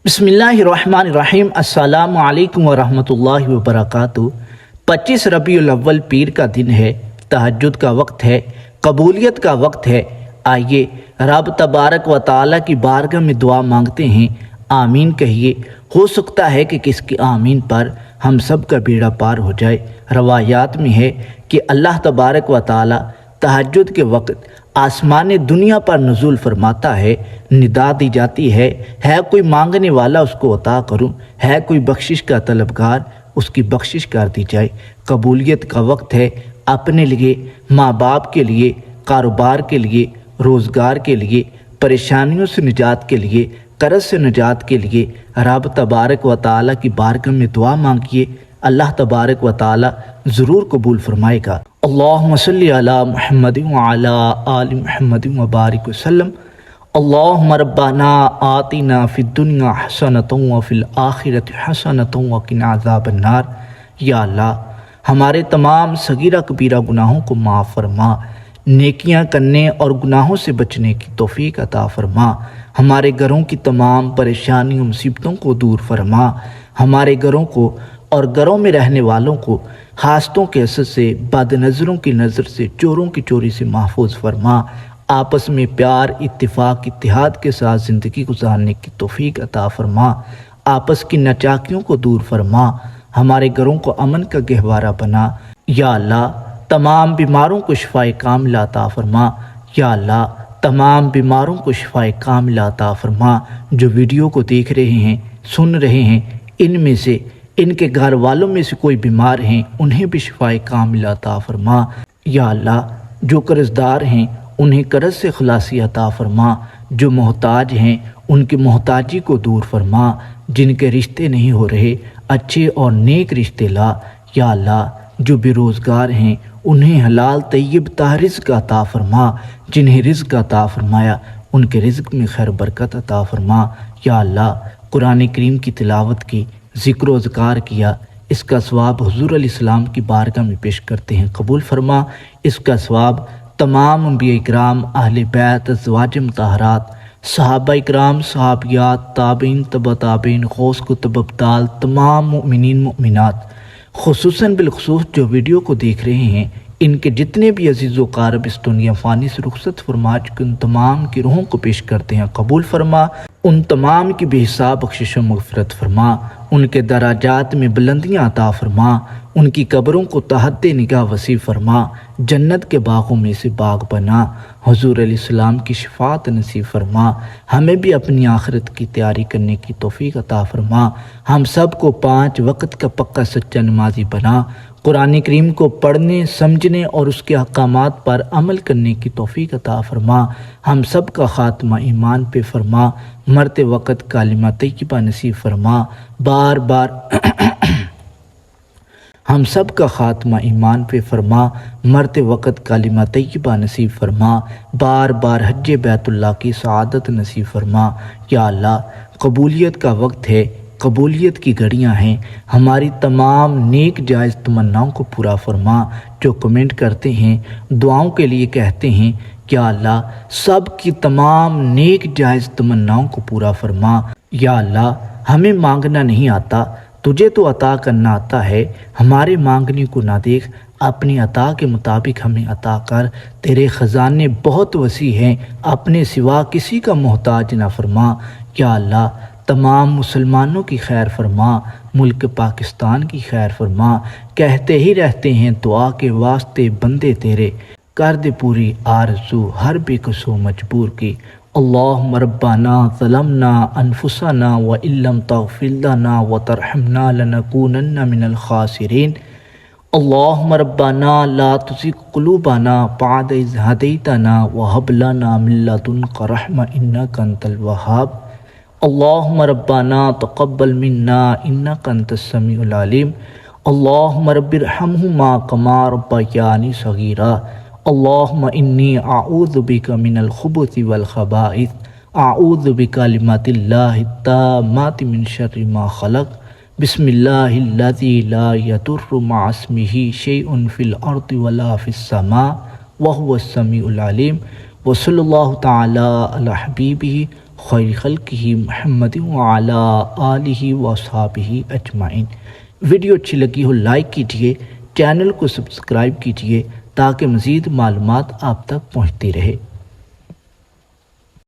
बिस्मिल्लाहिर्रहमानिर्रहीम। अस्सलामु अलैकुम वरहमतुल्लाहि वबरकातुहू। 25 रबीउल अव्वल पीर का दिन है, तहज्जुद का वक्त है, कबूलियत का वक्त है। आइए रब तबारक व तआला की बारगाह में दुआ मांगते हैं। आमीन कहिए। हो सकता है कि किसकी आमीन पर हम सब का बेड़ा पार हो जाए। रवायात में है कि अल्लाह तबारक व तआला तहज्जुद के वक्त आसमान दुनिया पर नज़ूल फरमाता है। निदा दी जाती है कोई मांगने वाला उसको अता करूं, है कोई बख्शिश का तलबगार उसकी बख्शिश कर दी जाए। कबूलियत का वक्त है, अपने लिए, माँ बाप के लिए, कारोबार के लिए, रोज़गार के लिए, परेशानियों से निजात के लिए, कर्ज से निजात के लिए रब तबारक व तआला की बारगाह में दुआ मांगिए। अल्लाह तबारक व तआला ज़रूर कबूल फरमाएगा। अल्लाहुम्मा सल्लि अला मुहम्मदिन व अला आलि मुहम्मदिन व बारिक वसल्लम। अल्लाहुम्मा रब्बाना आतिना फिद दुनिया हसनतन व फिल आखिरति हसनतन व क़िना अज़ाबन्नार। या अल्लाह, हमारे तमाम सगीरा कबीरा गुनाहों को माफ़ फरमा, नेकियां करने और गुनाहों से बचने की तौफीक अता फरमा। हमारे घरों की तमाम परेशानियों मुसीबतों को दूर फरमा। हमारे घरों को और घरों में रहने वालों को हासतों के असर से, बद नज़रों की नज़र से, चोरों की चोरी से महफूज फरमा। आपस में प्यार, इत्तिफाक, इत्तिहाद के साथ ज़िंदगी गुजारने की तौफीक अता फरमा। आपस की नाचाकियों को दूर फरमा। हमारे घरों को अमन का गहवारा बना। या अल्लाह, तमाम बीमारों को शिफाए कामिला अता फरमा। या अल्लाह, तमाम बीमारों को शिफाए कामिला अता फरमा। जो वीडियो को देख रहे हैं, सुन रहे हैं, इनमें से इनके घर वालों में से कोई बीमार हैं, उन्हें भी शिफाए कामिला अता फरमा। या अल्लाह, जो कर्जदार हैं उन्हें कर्ज से खलासी अता फरमा। जो मोहताज हैं उनकी मोहताजी को दूर फरमा। जिनके रिश्ते नहीं हो रहे, अच्छे और नेक रिश्ते ला। या अल्लाह, जो बेरोज़गार हैं उन्हें हलाल तय्यब ता रिज़्क़ अता फरमा। जिन्हें रिज़्क़ अता फरमाया उनके रिज़्क़ में खैर बरकत अता फरमा। या अल्लाह, कुरान करीम की तिलावत की, ज़िक्र व ज़कार किया, इसका सवाब हुज़ूर अलैहिस्सलाम की बारगाह में पेश करते हैं, कबूल फरमा। इसका सवाब तमाम अंबिया इकराम, अहले बैत, अज़वाज मुतहरात, सहाबा इकराम, सहाबियात, ताबीन, तबा ताबीन, गौस कुतुब अब्दाल, तमाम मुमिनीन मुमिनात, खुसूसन बिलखुसूस जो वीडियो को देख रहे हैं, इनके जितने भी अजीज़ व क़ारब इस दुनिया फ़ानी से रुखसत फरमा चुके उन तमाम की रूहों को पेश करते हैं, कबूल फरमा। उन तमाम की बेहिसाब बख्शिश व मग़फ़िरत फरमा। उनके दराजात में बुलंदियाँ अता फरमा। उनकी कब्रों को तहद्दे निगाह वसी फरमा। जन्नत के बागों में से बाग बना। हुज़ूर अलैहिस्सलाम की शफ़ाअत नसीब फरमा। हमें भी अपनी आखिरत की तैयारी करने की तौफ़ीक़ अता फरमा। हम सब को 5 वक्त का पक्का सच्चा नमाजी बना। कुरान करीम को पढ़ने, समझने और उसके अहकामात पर अमल करने की तौफ़ीक़ अता फरमा। हम सब का ख़ात्मा ईमान पे फरमा। मरते वक़्त कालिमा तय्यबा नसीब फरमा। बार बार हम सब का ख़ात्मा ईमान पे फरमा। मरते वक़्त कालिमा तय्यबा नसीब फरमा। बार बार हज्ज बैतुल्लाह की सआदत नसीब फरमा। या अल्लाह, कबूलियत का वक्त है, कबूलियत की घड़ियाँ हैं। हमारी तमाम नेक जायज़ तमन्नाओं को पूरा फरमा। जो कमेंट करते हैं, दुआओं के लिए कहते हैं, या अल्लाह, सब की तमाम नेक जायज़ तमन्नाओं को पूरा फरमा। या अल्लाह, हमें मांगना नहीं आता, तुझे तो अता करना आता है। हमारे मांगने को ना देख, अपनी अता के मुताबिक हमें अता कर। तेरे ख़जाने बहुत वसी हैं, अपने सिवा किसी का मोहताज ना फरमा। या अल्लाह, तमाम मुसलमानों की खैर फरमा। मुल्क पाकिस्तान की खैर फरमा। कहते ही रहते हैं दुआ के वास्ते बंदे तेरे, कर दे पूरी आरज़ू हर बेकसो मजबूर की। अल्लाहुम्मा रब्बाना ज़लमना अनफुसना व इल्लम तग़फ़िर लना व तरहमना लनकूनन्ना मिनल ख़ासिरीन। अल्लाहुम्मा रब्बाना ला तुज़िग़ क़ुलूबना बअद इज़ हदैतना व हब लना मिन लदुनका रहमा इन्नका अंतल वहाब। अल्लाहुम्मा रब्बाना तक़ब्बल मिन्ना इन्नका अंतस समीउल अलीम। अल्लाहुम्मा रब्बिरहमहुमा कमा रब्बयानी सग़ीरा। अल्लाहुम्मा इन्नी अऊज़ु बिका मिनल खुबुथि वल ख़बाइथ। अऊज़ु बिकलिमातिल्लाहि ताम्माति मिन शर्रि मा ख़लक़। बिस्मिल्लाहिल्लज़ी ला यदुर्रु मअ इस्मिही शैउन फ़िल अर्दि वला फ़िस समा व हुवस समीउल अलीम। व सल्लल्लाहु तआला अला हबीबिही خیر خلقہ محمد وعلی آلہ وصحبہ اجمعین۔ ویڈیو اچھی لگی ہو لائک کیجیے، چینل کو سبسکرائب کیجیے تاکہ مزید معلومات آپ تک پہنچتی رہے۔